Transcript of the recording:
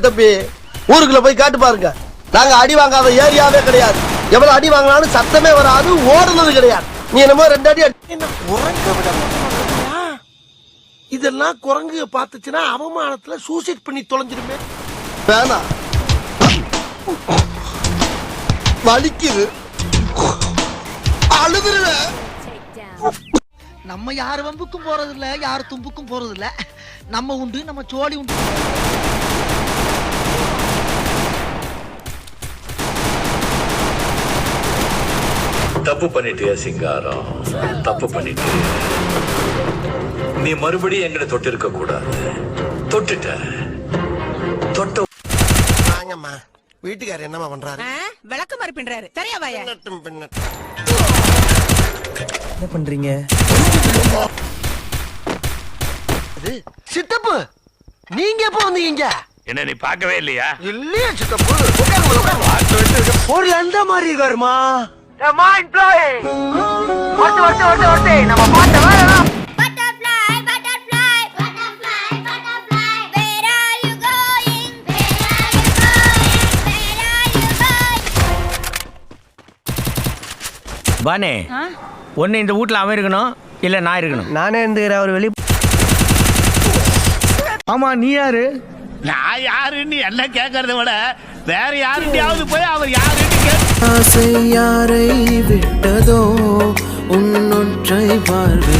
தம்பி ஊருக்குள்ள போய் காட்டு பாருங்க. நாங்க அடி வாங்காத ஏரியாவே கிடையாது. எவ்வளவு அடி வாங்கினாலும் சத்தமே வராது, ஓடுனது கிடையாது. நீ என்னமோ 2 அடி என்ன குரங்க விட மாட்டேங்கிறியா? இதெல்லாம் குரங்கு பாத்துச்சுன்னா அவமானத்துல சூசைட் பண்ணி தொலைஞ்சிருமே. வேணா வலிக்குது, அழுதுருவேன். நம்ம யார் வம்புக்கும் போறது இல்ல, யார் தும்புக்கும் போறது இல்ல. நம்ம உண்டு, நம்ம சோழி உண்டு. தப்பு பண்ணிட்டியா சிங்காரம், தப்பு பண்ணிட்டு நீ மறுபடியும் எங்களை தொட்டு இருக்க கூடாது. தொட்டுட்ட தொட்ட. வாங்கம்மா, வீட்டுக்காரர் என்னமா பண்றாரு? விளக்க மாதிரி பின்றாரு. சரியா வாயா? என்ன பண்றீங்க? சித்தப்பு, நீங்க எப்ப வந்தீங்க? என்ன நீ பார்க்கவே இல்லையா? இல்லையா சித்தப்பு? ஒரு அந்த மாதிரி இருக்காருமா. பானே, ஒன்னு இந்த வீட்டுல அவன் இருக்கணும், இல்ல நான் இருக்கணும். நானே இருந்துக்கிறேன். அவர் வெளியே. ஆமா, நீ யாரு? நான் யாருன்னு என்ன கேட்கறத விட வேற யாருடையாவது போய் அவர் யாருன்னு ஆசை யாரை விட்டதோ உன்னொற்றை பார்வை